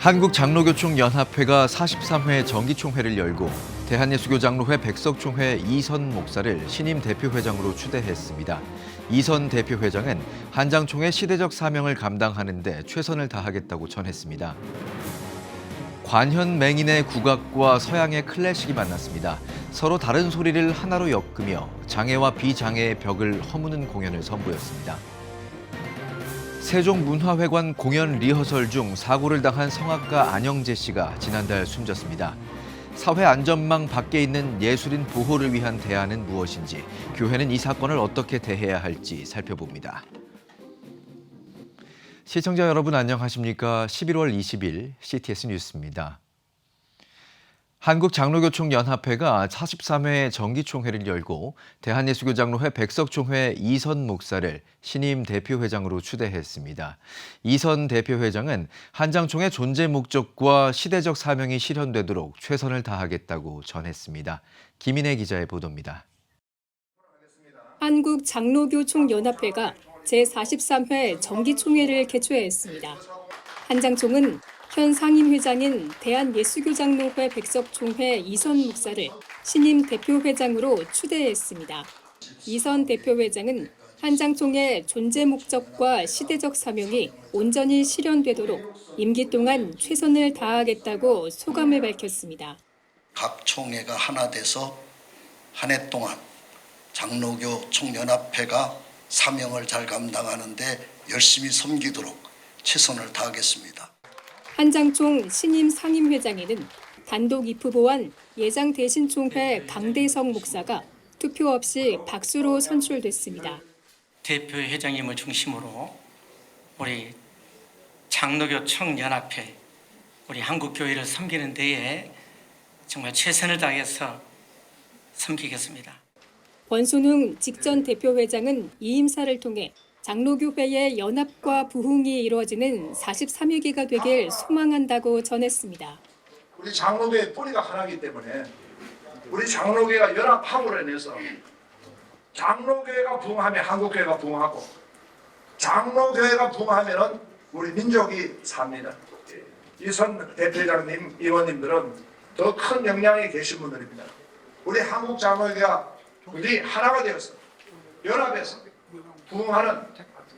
한국장로교총연합회가 43회 정기총회를 열고 대한예수교장로회 백석총회 이선 목사를 신임 대표회장으로 추대했습니다. 이선 대표회장은 한장총회 시대적 사명을 감당하는 데 최선을 다하겠다고 전했습니다. 관현 맹인의 국악과 서양의 클래식이 만났습니다. 서로 다른 소리를 하나로 엮으며 장애와 비장애의 벽을 허무는 공연을 선보였습니다. 세종문화회관 공연 리허설 중 사고를 당한 성악가 안영재 씨가 지난달 숨졌습니다. 사회 안전망 밖에 있는 예술인 보호를 위한 대안은 무엇인지, 교회는 이 사건을 어떻게 대해야 할지 살펴봅니다. 시청자 여러분 안녕하십니까? 11월 20일 CTS 뉴스입니다. 한국장로교총연합회가 43회 정기총회를 열고 대한예수교장로회 백석총회 이선 목사를 신임 대표회장으로 추대했습니다. 이선 대표회장은 한장총회 존재 목적과 시대적 사명이 실현되도록 최선을 다하겠다고 전했습니다. 김인혜 기자의 보도입니다. 한국장로교총연합회가 제43회 정기총회를 개최했습니다. 한장총은 현 상임회장인 대한예수교장로회 백석총회 이선 목사를 신임 대표회장으로 추대했습니다. 이선 대표회장은 한장총의 존재 목적과 시대적 사명이 온전히 실현되도록 임기 동안 최선을 다하겠다고 소감을 밝혔습니다. 각 총회가 하나 돼서 한 해 동안 장로교 총연합회가 사명을 잘 감당하는 데 열심히 섬기도록 최선을 다하겠습니다. 한장총 신임 상임회장에는 단독 입후보한 예장 대신총회 강대성 목사가 투표 없이 박수로 선출됐습니다. 대표회장님을 중심으로 우리 장로교 총연합회, 우리 한국교회를 섬기는 데에 정말 최선을 다해서 섬기겠습니다. 권순웅 직전 대표회장은 이 임사를 통해 장로교회의 연합과 부흥이 이루어지는 43회기가 되길 소망한다고 전했습니다. 우리 장로교의 뿌리가 하나이기 때문에 우리 장로교회가 연합함으로 인해서 장로교회가 부흥하면 한국교회가 부흥하고 장로교회가 부흥하면 우리 민족이 삽니다. 이선 대표장님, 의원님들은 더 큰 역량이 계신 분들입니다. 우리 한국 장로교회가 우리 하나가 되어서 연합해서 부흥하는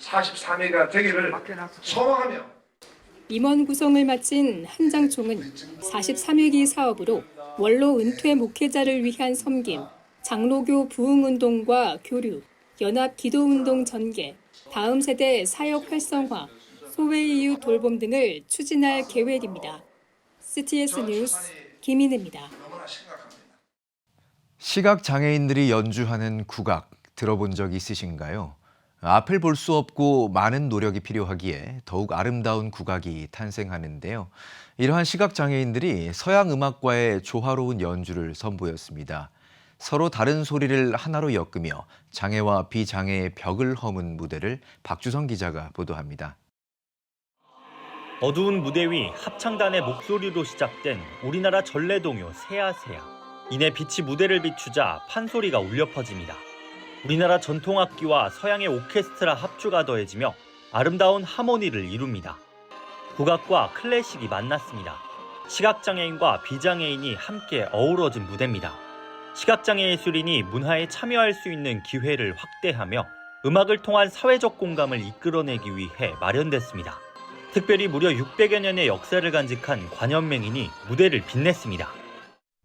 43회가 되기를 소망하며 임원 구성을 마친 한장총은 43회기 사업으로 원로 은퇴 목회자를 위한 섬김, 장로교 부흥운동과 교류, 연합 기도운동 전개, 다음 세대 사역 활성화, 소외 이웃 돌봄 등을 추진할 계획입니다. CTS 뉴스 김인혜입니다. 시각장애인들이 연주하는 국악 들어본 적 있으신가요? 앞을 볼 수 없고 많은 노력이 필요하기에 더욱 아름다운 국악이 탄생하는데요. 이러한 시각장애인들이 서양 음악과의 조화로운 연주를 선보였습니다. 서로 다른 소리를 하나로 엮으며 장애와 비장애의 벽을 허문 무대를 박주성 기자가 보도합니다. 어두운 무대 위 합창단의 목소리로 시작된 우리나라 전래동요 새야새야. 이내 빛이 무대를 비추자 판소리가 울려 퍼집니다. 우리나라 전통악기와 서양의 오케스트라 합주가 더해지며 아름다운 하모니를 이룹니다. 국악과 클래식이 만났습니다. 시각장애인과 비장애인이 함께 어우러진 무대입니다. 시각장애 예술인이 문화에 참여할 수 있는 기회를 확대하며 음악을 통한 사회적 공감을 이끌어내기 위해 마련됐습니다. 특별히 무려 600여 년의 역사를 간직한 관현맹인이 무대를 빛냈습니다.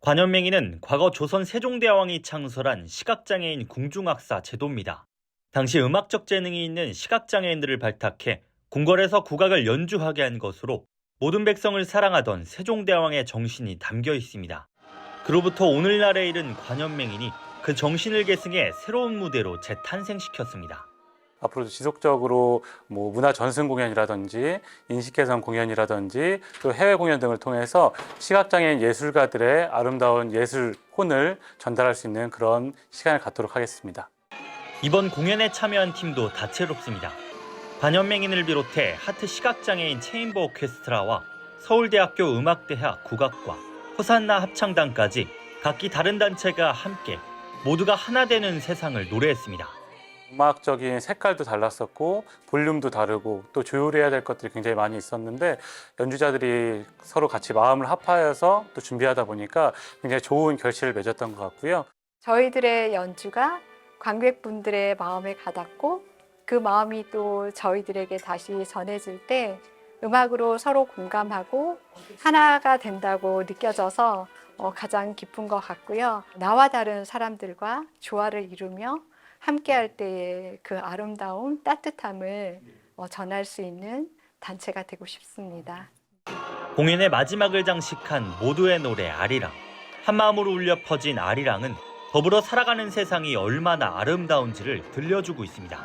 관현맹인은 과거 조선 세종대왕이 창설한 시각장애인 궁중악사 제도입니다. 당시 음악적 재능이 있는 시각장애인들을 발탁해 궁궐에서 국악을 연주하게 한 것으로 모든 백성을 사랑하던 세종대왕의 정신이 담겨 있습니다. 그로부터 오늘날에 이른 관현맹인이 그 정신을 계승해 새로운 무대로 재탄생시켰습니다. 앞으로도 지속적으로 문화 전승 공연이라든지 인식 개선 공연이라든지 또 해외 공연 등을 통해서 시각장애인 예술가들의 아름다운 예술 혼을 전달할 수 있는 그런 시간을 갖도록 하겠습니다. 이번 공연에 참여한 팀도 다채롭습니다. 관현맹인을 비롯해 하트 시각장애인 체인버 오케스트라와 서울대학교 음악대학 국악과 호산나 합창단까지 각기 다른 단체가 함께 모두가 하나 되는 세상을 노래했습니다. 음악적인 색깔도 달랐었고 볼륨도 다르고 또 조율해야 될 것들이 굉장히 많이 있었는데 연주자들이 서로 같이 마음을 합하여서 또 준비하다 보니까 굉장히 좋은 결실을 맺었던 것 같고요. 저희들의 연주가 관객분들의 마음에 가닿고 그 마음이 또 저희들에게 다시 전해질 때 음악으로 서로 공감하고 하나가 된다고 느껴져서 가장 기쁜 것 같고요. 나와 다른 사람들과 조화를 이루며 함께할 때의 그 아름다움, 따뜻함을 전할 수 있는 단체가 되고 싶습니다. 공연의 마지막을 장식한 모두의 노래 아리랑. 한마음으로 울려 퍼진 아리랑은 더불어 살아가는 세상이 얼마나 아름다운지를 들려주고 있습니다.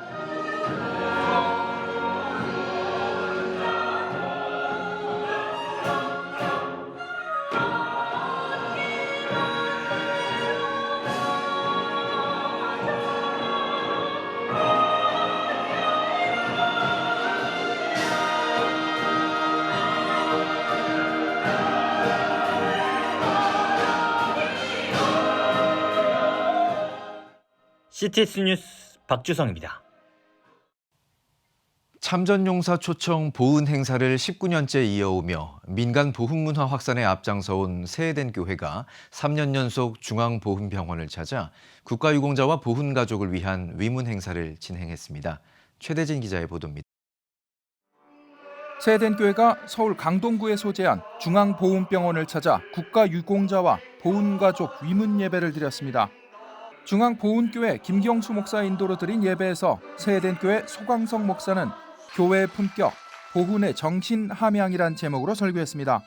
CTS 뉴스 박주성입니다. 참전용사 초청 보훈 행사를 19년째 이어오며 민간 보훈문화 확산에 앞장서온 세해된 교회가 3년 연속 중앙보훈병원을 찾아 국가유공자와 보훈가족을 위한 위문 행사를 진행했습니다. 최대진 기자의 보도입니다. 세해된 교회가 서울 강동구에 소재한 중앙보훈병원을 찾아 국가유공자와 보훈가족 위문 예배를 드렸습니다. 중앙보훈교회 김경수 목사 인도로 드린 예배에서 세해된 교회 소광석 목사는 교회의 품격, 보훈의 정신 함양이란 제목으로 설교했습니다.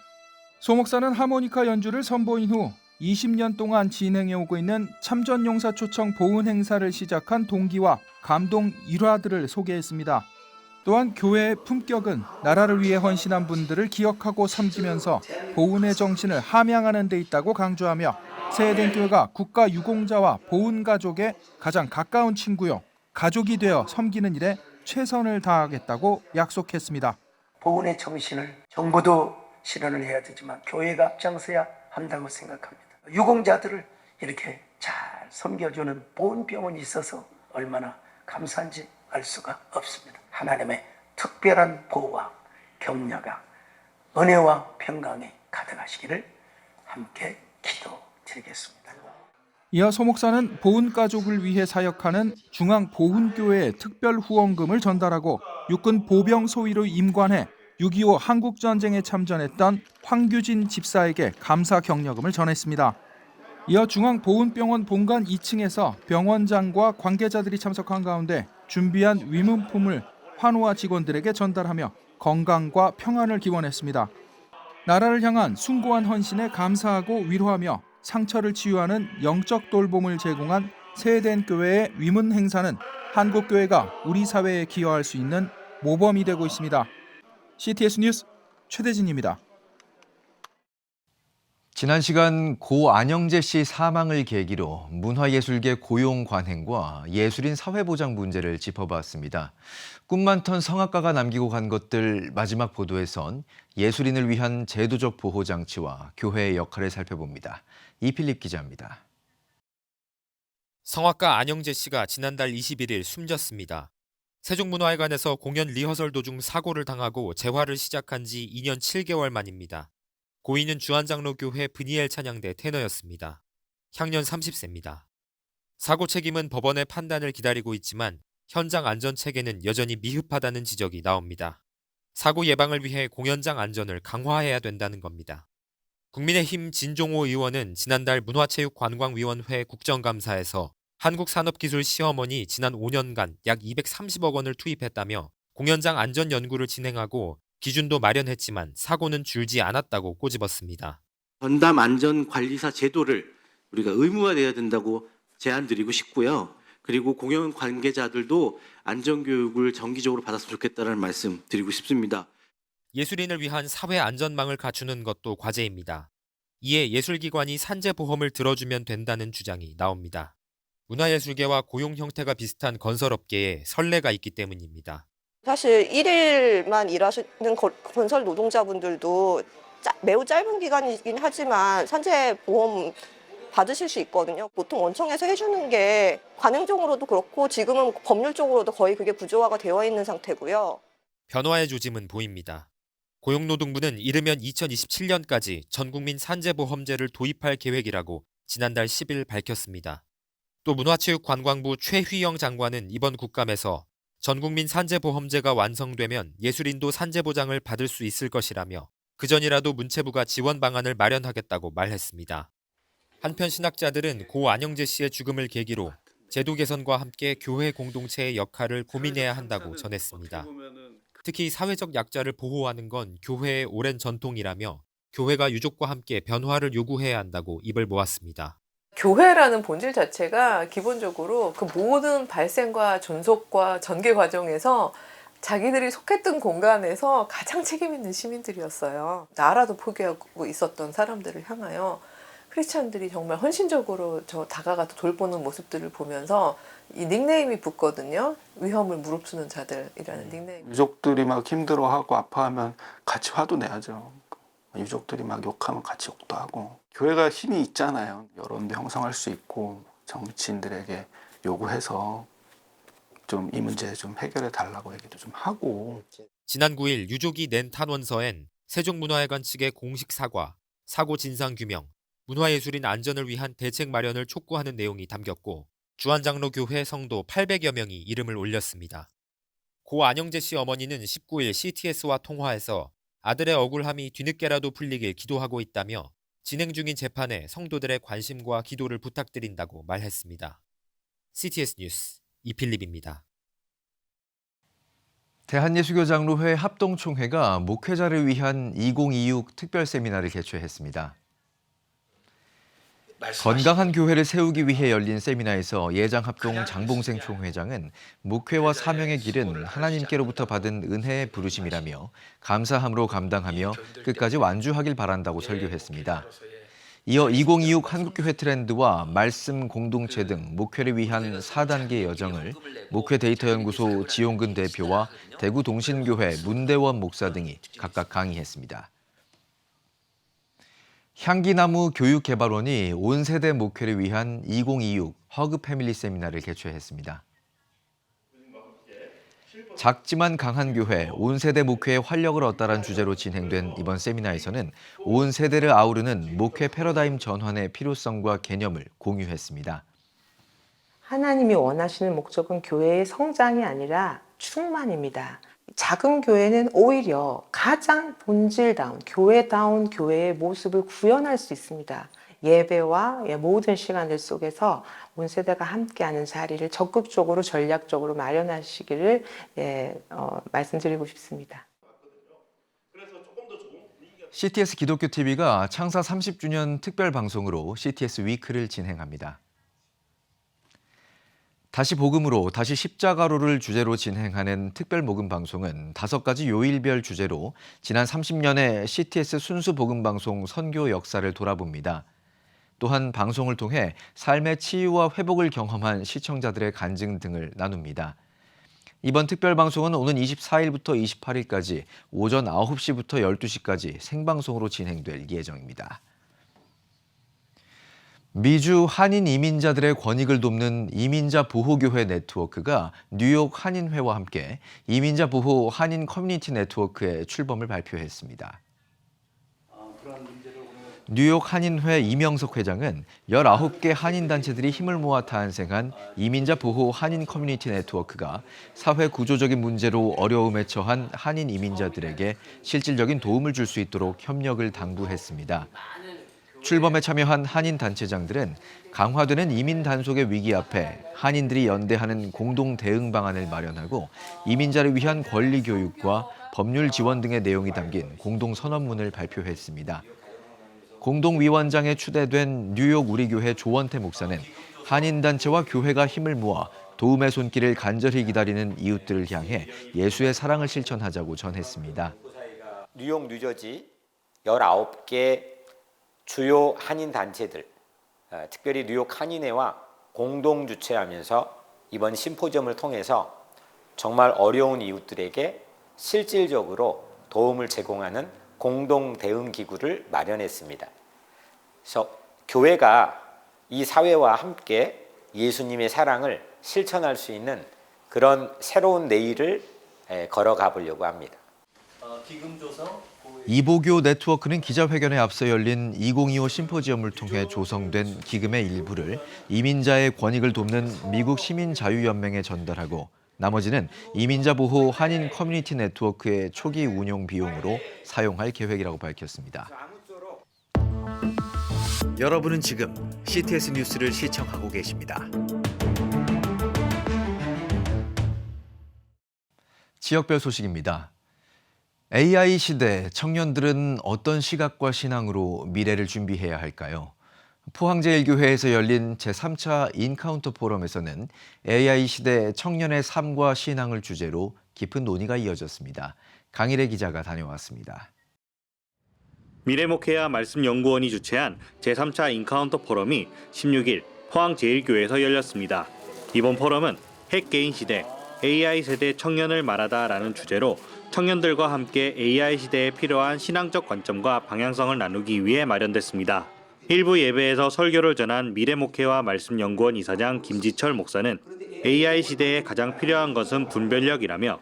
소 목사는 하모니카 연주를 선보인 후 20년 동안 진행해오고 있는 참전용사 초청 보훈 행사를 시작한 동기와 감동 일화들을 소개했습니다. 또한 교회의 품격은 나라를 위해 헌신한 분들을 기억하고 섬기면서 보훈의 정신을 함양하는 데 있다고 강조하며 세해된 교회가 국가 유공자와 보훈 가족의 가장 가까운 친구요, 가족이 되어 섬기는 일에 최선을 다하겠다고 약속했습니다. 보훈의 정신을 정부도 실현을 해야 되지만 교회가 앞장서야 한다고 생각합니다. 유공자들을 이렇게 잘 섬겨주는 보훈병원이 있어서 얼마나 감사한지 알 수가 없습니다. 하나님의 특별한 보호와 격려가 은혜와 평강에 가득하시기를 함께 기도드리겠습니다. 이어 소 목사는 보훈 가족을 위해 사역하는 중앙보훈교회에 특별 후원금을 전달하고 육군 보병 소위로 임관해 6.25 한국전쟁에 참전했던 황규진 집사에게 감사 격려금을 전했습니다. 이어 중앙보훈병원 본관 2층에서 병원장과 관계자들이 참석한 가운데 준비한 위문품을 환우와 직원들에게 전달하며 건강과 평안을 기원했습니다. 나라를 향한 숭고한 헌신에 감사하고 위로하며 상처를 치유하는 영적 돌봄을 제공한 세해된 교회의 위문 행사는 한국교회가 우리 사회에 기여할 수 있는 모범이 되고 있습니다. CTS 뉴스 최대진입니다. 지난 시간 고 안영재 씨 사망을 계기로 문화예술계 고용 관행과 예술인 사회보장 문제를 짚어봤습니다. 꿈 많던 성악가가 남기고 간 것들 마지막 보도에선 예술인을 위한 제도적 보호 장치와 교회의 역할을 살펴봅니다. 이필립 기자입니다. 성악가 안영재 씨가 지난달 21일 숨졌습니다. 세종문화회관에서 공연 리허설 도중 사고를 당하고 재활을 시작한 지 2년 7개월 만입니다. 고인은 주한장로교회 브니엘 찬양대 테너였습니다. 향년 30세입니다. 사고 책임은 법원의 판단을 기다리고 있지만 현장 안전 체계는 여전히 미흡하다는 지적이 나옵니다. 사고 예방을 위해 공연장 안전을 강화해야 된다는 겁니다. 국민의힘 진종호 의원은 지난달 문화체육관광위원회 국정감사에서 한국산업기술시험원이 지난 5년간 약 230억 원을 투입했다며 공연장 안전 연구를 진행하고 기준도 마련했지만 사고는 줄지 않았다고 꼬집었습니다. 전담 안전관리사 제도를 우리가 의무화돼야 된다고 제안드리고 싶고요. 그리고 공연 관계자들도 안전교육을 정기적으로 받았으면 좋겠다는 말씀 드리고 싶습니다. 예술인을 위한 사회 안전망을 갖추는 것도 과제입니다. 이에 예술기관이 산재보험을 들어주면 된다는 주장이 나옵니다. 문화예술계와 고용 형태가 비슷한 건설업계에 선례가 있기 때문입니다. 사실 1일만 일하시는 건설 노동자분들도 매우 짧은 기간이긴 하지만 산재보험 받으실 수 있거든요. 보통 원청에서 해주는 게 관행적으로도 그렇고 지금은 법률적으로도 거의 그게 구조화가 되어 있는 상태고요. 변화의 조짐은 보입니다. 고용노동부는 이르면 2027년까지 전국민 산재보험제를 도입할 계획이라고 지난달 10일 밝혔습니다. 또 문화체육관광부 최휘영 장관은 이번 국감에서 전국민 산재보험제가 완성되면 예술인도 산재보장을 받을 수 있을 것이라며 그전이라도 문체부가 지원 방안을 마련하겠다고 말했습니다. 한편 신학자들은 고 안영재 씨의 죽음을 계기로 제도 개선과 함께 교회 공동체의 역할을 고민해야 한다고 전했습니다. 특히 사회적 약자를 보호하는 건 교회의 오랜 전통이라며 교회가 유족과 함께 변화를 요구해야 한다고 입을 모았습니다. 교회라는 본질 자체가 기본적으로 그 모든 발생과 존속과 전개 과정에서 자기들이 속했던 공간에서 가장 책임 있는 시민들이었어요. 나라도 포기하고 있었던 사람들을 향하여 크리스찬들이 정말 헌신적으로 다가가서 돌보는 모습들을 보면서 이 닉네임이 붙거든요. 위험을 무릅쓰는 자들이라는 닉네임. 유족들이 막 힘들어하고 아파하면 같이 화도 내야죠. 유족들이 막 욕하면 같이 욕도 하고. 교회가 힘이 있잖아요. 여론도 형성할 수 있고 정치인들에게 요구해서 좀 이 문제 좀 해결해 달라고 얘기도 좀 하고. 지난 9일 유족이 낸 탄원서엔 세종문화회관 측의 공식 사과, 사고 진상 규명, 문화예술인 안전을 위한 대책 마련을 촉구하는 내용이 담겼고 주한장로교회 성도 800여 명이 이름을 올렸습니다. 고 안영재 씨 어머니는 19일 CTS와 통화해서 아들의 억울함이 뒤늦게라도 풀리길 기도하고 있다며 진행 중인 재판에 성도들의 관심과 기도를 부탁드린다고 말했습니다. CTS 뉴스 이필립입니다. 대한예수교장로회 합동총회가 목회자를 위한 2026 특별 세미나를 개최했습니다. 건강한 교회를 세우기 위해 열린 세미나에서 예장합동 장봉생 총회장은 목회와 사명의 길은 하나님께로부터 받은 은혜의 부르심이라며 감사함으로 감당하며 끝까지 완주하길 바란다고 설교했습니다. 이어 2026 한국교회 트렌드와 말씀 공동체 등 목회를 위한 4단계 여정을 목회 데이터 연구소 지용근 대표와 대구 동신교회 문대원 목사 등이 각각 강의했습니다. 향기나무 교육개발원이 온 세대 목회를 위한 2026 허그 패밀리 세미나를 개최했습니다. 작지만 강한 교회, 온 세대 목회의 활력을 얻다란 주제로 진행된 이번 세미나에서는 온 세대를 아우르는 목회 패러다임 전환의 필요성과 개념을 공유했습니다. 하나님이 원하시는 목적은 교회의 성장이 아니라 충만입니다. 작은 교회는 오히려 가장 본질다운, 교회다운 교회의 모습을 구현할 수 있습니다. 예배와 모든 시간들 속에서 온 세대가 함께하는 자리를 적극적으로 전략적으로 마련하시기를 말씀드리고 싶습니다. CTS 기독교TV가 창사 30주년 특별 방송으로 CTS 위크를 진행합니다. 다시 복음으로, 다시 십자가로를 주제로 진행하는 특별 복음 방송은 5가지 요일별 주제로 지난 30년의 CTS 순수 복음 방송 선교 역사를 돌아봅니다. 또한 방송을 통해 삶의 치유와 회복을 경험한 시청자들의 간증 등을 나눕니다. 이번 특별 방송은 오는 24일부터 28일까지 오전 9시부터 12시까지 생방송으로 진행될 예정입니다. 미주 한인 이민자들의 권익을 돕는 이민자 보호교회 네트워크가 뉴욕 한인회와 함께 이민자 보호 한인 커뮤니티 네트워크의 출범을 발표했습니다. 뉴욕 한인회 이명석 회장은 19개 한인단체들이 힘을 모아 탄생한 이민자 보호 한인 커뮤니티 네트워크가 사회 구조적인 문제로 어려움에 처한 한인 이민자들에게 실질적인 도움을 줄 수 있도록 협력을 당부했습니다. 출범에 참여한 한인 단체장들은 강화되는 이민 단속의 위기 앞에 한인들이 연대하는 공동 대응 방안을 마련하고 이민자를 위한 권리 교육과 법률 지원 등의 내용이 담긴 공동 선언문을 발표했습니다. 공동위원장에 추대된 뉴욕 우리교회 조원태 목사는 한인 단체와 교회가 힘을 모아 도움의 손길을 간절히 기다리는 이웃들을 향해 예수의 사랑을 실천하자고 전했습니다. 뉴욕, 뉴저지 19개 주요 한인 단체들, 특별히 뉴욕 한인회와 공동 주최하면서 이번 심포지엄을 통해서 정말 어려운 이웃들에게 실질적으로 도움을 제공하는 공동 대응 기구를 마련했습니다. 그래서 교회가 이 사회와 함께 예수님의 사랑을 실천할 수 있는 그런 새로운 내일을 걸어가 보려고 합니다. 이보교 네트워크는 기자회견에 앞서 열린 2025 심포지엄을 통해 조성된 기금의 일부를 이민자의 권익을 돕는 미국 시민자유연맹에 전달하고 나머지는 이민자 보호 한인 커뮤니티 네트워크의 초기 운용 비용으로 사용할 계획이라고 밝혔습니다. 여러분은 지금 CTS 뉴스를 시청하고 계십니다. 지역별 소식입니다. AI 시대 청년들은 어떤 시각과 신앙으로 미래를 준비해야 할까요? 포항제일교회에서 열린 제3차 인카운터 포럼에서는 AI 시대 청년의 삶과 신앙을 주제로 깊은 논의가 이어졌습니다. 강일의 기자가 다녀왔습니다. 미래목회와 말씀연구원이 주최한 제3차 인카운터 포럼이 16일 포항제일교회에서 열렸습니다. 이번 포럼은 핵개인 시대, AI 세대 청년을 말하다라는 주제로 청년들과 함께 AI 시대에 필요한 신앙적 관점과 방향성을 나누기 위해 마련됐습니다. 일부 예배에서 설교를 전한 미래목회와 말씀연구원 이사장 김지철 목사는 AI 시대에 가장 필요한 것은 분별력이라며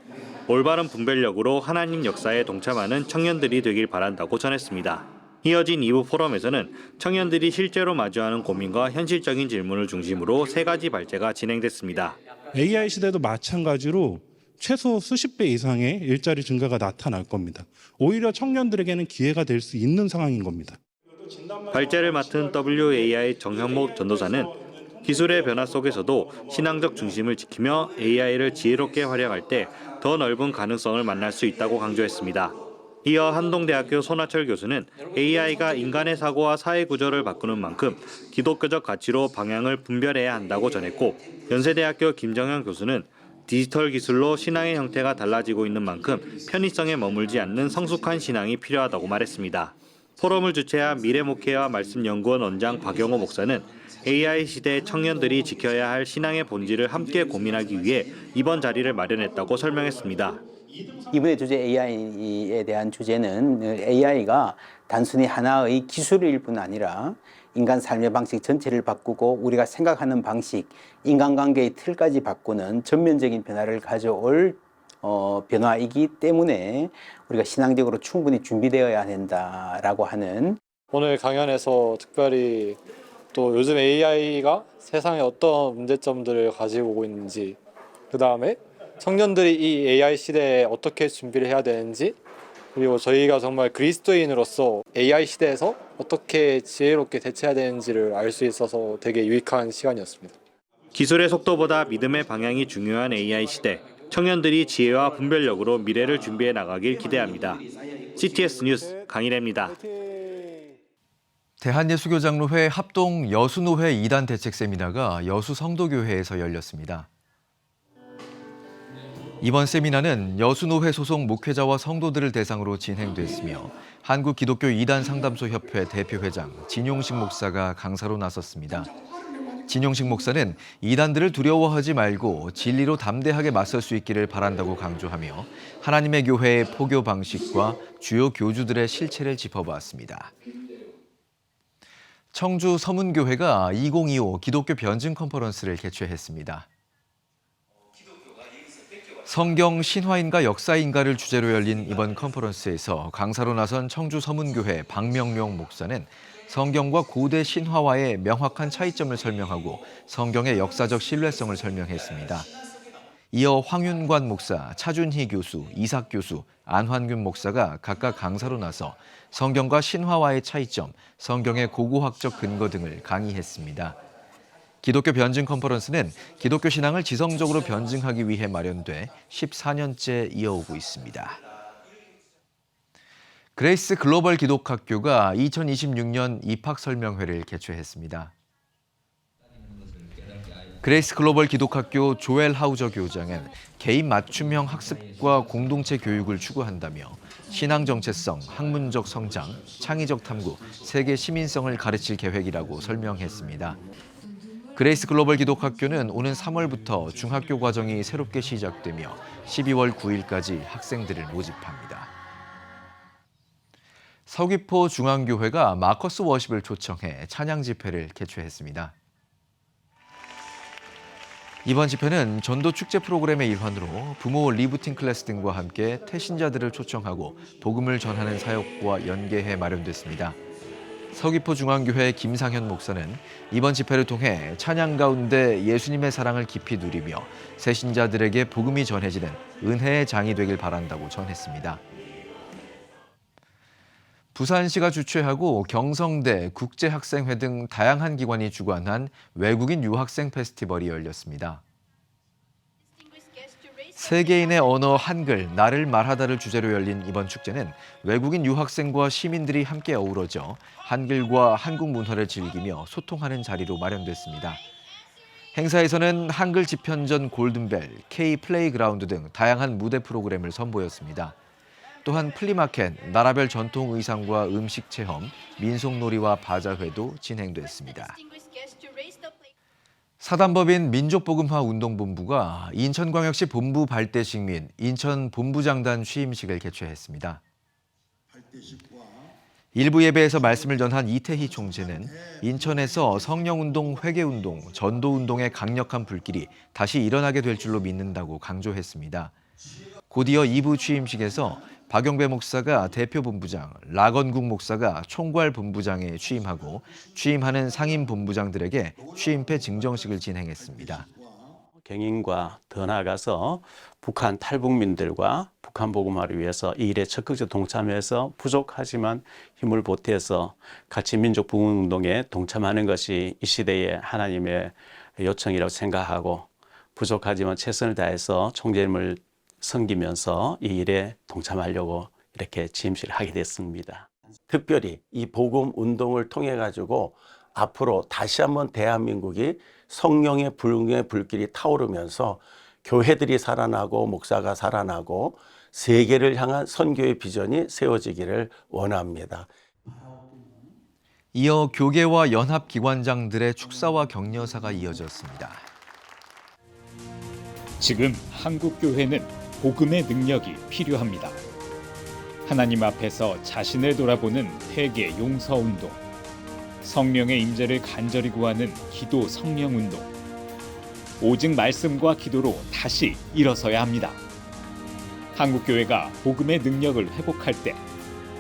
올바른 분별력으로 하나님 역사에 동참하는 청년들이 되길 바란다고 전했습니다. 이어진 2부 포럼에서는 청년들이 실제로 마주하는 고민과 현실적인 질문을 중심으로 3가지 발제가 진행됐습니다. AI 시대도 마찬가지로 최소 수십 배 이상의 일자리 증가가 나타날 겁니다. 오히려 청년들에게는 기회가 될 수 있는 상황인 겁니다. 발제를 맡은 WAI 정현목 전도사는 기술의 변화 속에서도 신앙적 중심을 지키며 AI를 지혜롭게 활용할 때 더 넓은 가능성을 만날 수 있다고 강조했습니다. 이어 한동대학교 손하철 교수는 AI가 인간의 사고와 사회 구조를 바꾸는 만큼 기독교적 가치로 방향을 분별해야 한다고 전했고, 연세대학교 김정현 교수는 디지털 기술로 신앙의 형태가 달라지고 있는 만큼 편의성에 머물지 않는 성숙한 신앙이 필요하다고 말했습니다. 포럼을 주최한 미래목회와 말씀연구원 원장 박영호 목사는 AI 시대 청년들이 지켜야 할 신앙의 본질을 함께 고민하기 위해 이번 자리를 마련했다고 설명했습니다. 이번에 주제 AI에 대한 주제는 AI가 단순히 하나의 기술일 뿐 아니라 인간 삶의 방식 전체를 바꾸고 우리가 생각하는 방식, 인간관계의 틀까지 바꾸는 전면적인 변화를 가져올 변화이기 때문에 우리가 신앙적으로 충분히 준비되어야 된다라고 하는. 오늘 강연에서 특별히 또 요즘 AI가 세상에 어떤 문제점들을 가지고 오고 있는지, 그 다음에 청년들이 이 AI 시대에 어떻게 준비를 해야 되는지, 그리고 저희가 정말 그리스도인으로서 AI 시대에서 어떻게 지혜롭게 대처해야 되는지를 알 수 있어서 되게 유익한 시간이었습니다. 기술의 속도보다 믿음의 방향이 중요한 AI 시대. 청년들이 지혜와 분별력으로 미래를 준비해 나가길 기대합니다. CTS 뉴스 강일혜입니다. 대한예수교장로회 합동 여수노회 2단 대책 세미나가 여수성도교회에서 열렸습니다. 이번 세미나는 여수노회 소속 목회자와 성도들을 대상으로 진행됐으며 한국기독교 2단 상담소 협회 대표회장 진용식 목사가 강사로 나섰습니다. 진용식 목사는 이단들을 두려워하지 말고 진리로 담대하게 맞설 수 있기를 바란다고 강조하며 하나님의 교회의 포교 방식과 주요 교주들의 실체를 짚어보았습니다. 청주 서문교회가 2025 기독교 변증 컨퍼런스를 개최했습니다. 성경 신화인가 역사인가를 주제로 열린 이번 컨퍼런스에서 강사로 나선 청주 서문교회 박명룡 목사는 성경과 고대 신화와의 명확한 차이점을 설명하고 성경의 역사적 신뢰성을 설명했습니다. 이어 황윤관 목사, 차준희 교수, 이삭 교수, 안환균 목사가 각각 강사로 나서 성경과 신화와의 차이점, 성경의 고고학적 근거 등을 강의했습니다. 기독교 변증 컨퍼런스는 기독교 신앙을 지성적으로 변증하기 위해 마련돼 14년째 이어오고 있습니다. 그레이스 글로벌 기독학교가 2026년 입학설명회를 개최했습니다. 그레이스 글로벌 기독학교 조엘 하우저 교장은 개인 맞춤형 학습과 공동체 교육을 추구한다며 신앙 정체성, 학문적 성장, 창의적 탐구, 세계 시민성을 가르칠 계획이라고 설명했습니다. 그레이스 글로벌 기독학교는 오는 3월부터 중학교 과정이 새롭게 시작되며 12월 9일까지 학생들을 모집합니다. 서귀포 중앙교회가 마커스 워십을 초청해 찬양 집회를 개최했습니다. 이번 집회는 전도 축제 프로그램의 일환으로 부모 리부팅 클래스 등과 함께 태신자들을 초청하고 복음을 전하는 사역과 연계해 마련됐습니다. 서귀포 중앙교회 김상현 목사는 이번 집회를 통해 찬양 가운데 예수님의 사랑을 깊이 누리며 새신자들에게 복음이 전해지는 은혜의 장이 되길 바란다고 전했습니다. 부산시가 주최하고 경성대, 국제학생회 등 다양한 기관이 주관한 외국인 유학생 페스티벌이 열렸습니다. 세계인의 언어 한글, 나를 말하다를 주제로 열린 이번 축제는 외국인 유학생과 시민들이 함께 어우러져 한글과 한국 문화를 즐기며 소통하는 자리로 마련됐습니다. 행사에서는 한글 집현전 골든벨, K 플레이그라운드 등 다양한 무대 프로그램을 선보였습니다. 또한 플리마켓, 나라별 전통 의상과 음식 체험, 민속놀이와 바자회도 진행됐습니다. 사단법인 민족복음화운동본부가 인천광역시 본부 발대식 및 인천본부장단 취임식을 개최했습니다. 일부 예배에서 말씀을 전한 이태희 총재는 인천에서 성령운동, 회개운동, 전도운동의 강력한 불길이 다시 일어나게 될 줄로 믿는다고 강조했습니다. 곧이어 2부 취임식에서 박영배 목사가 대표본부장, 락원국 목사가 총괄본부장에 취임하고 취임하는 상임본부장들에게 취임패 증정식을 진행했습니다. 경인과 더 나아가서 북한 탈북민들과 북한 복음화를 위해서 이 일에 적극적으로 동참해서 부족하지만 힘을 보태서 같이 민족 부흥운동에 동참하는 것이 이 시대의 하나님의 요청이라고 생각하고 부족하지만 최선을 다해서 총재님을 섬기면서 이 일에 동참하려고 이렇게 취임식을 하게 됐습니다. 특별히 이 복음 운동을 통해 가지고 앞으로 다시 한번 대한민국이 성령의 부흥의 불길이 타오르면서 교회들이 살아나고 목사가 살아나고 세계를 향한 선교의 비전이 세워지기를 원합니다. 이어 교계와 연합기관장들의 축사와 격려사가 이어졌습니다. 지금 한국교회는 복음의 능력이 필요합니다. 하나님 앞에서 자신을 돌아보는 회개 용서운동, 성령의 임재를 간절히 구하는 기도 성령운동, 오직 말씀과 기도로 다시 일어서야 합니다. 한국교회가 복음의 능력을 회복할 때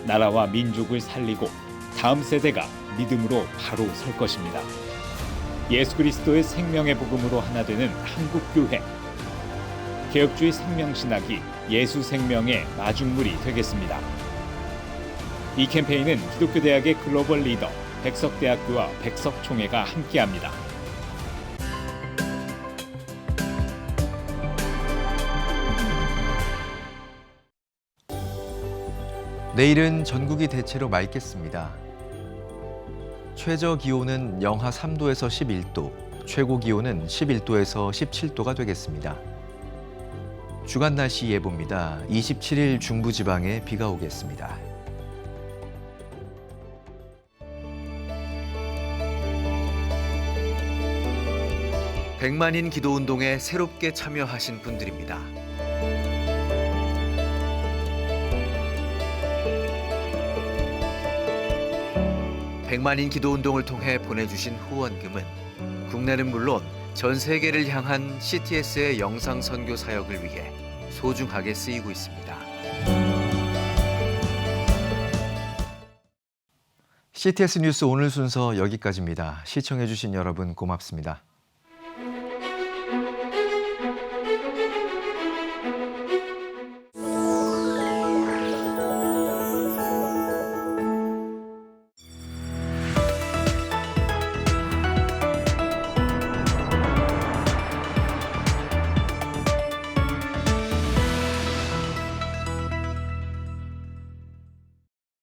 나라와 민족을 살리고 다음 세대가 믿음으로 바로 설 것입니다. 예수 그리스도의 생명의 복음으로 하나 되는 한국교회. 개혁주의 생명신학이 예수 생명의 마중물이 되겠습니다. 이 캠페인은 기독교대학의 글로벌 리더 백석대학교와 백석총회가 함께합니다. 내일은 전국이 대체로 맑겠습니다. 최저 기온은 영하 3도에서 11도, 최고 기온은 11도에서 17도가 되겠습니다. 주간 날씨 예보입니다. 27일 중부지방에 비가 오겠습니다. 백만인 기도운동에 새롭게 참여하신 분들입니다. 백만인 기도운동을 통해 보내주신 후원금은 국내는 물론 전 세계를 향한 CTS의 영상 선교 사역을 위해 소중하게 쓰이고 있습니다. CTS 뉴스 오늘 순서 여기까지입니다. 시청해주신 여러분 고맙습니다.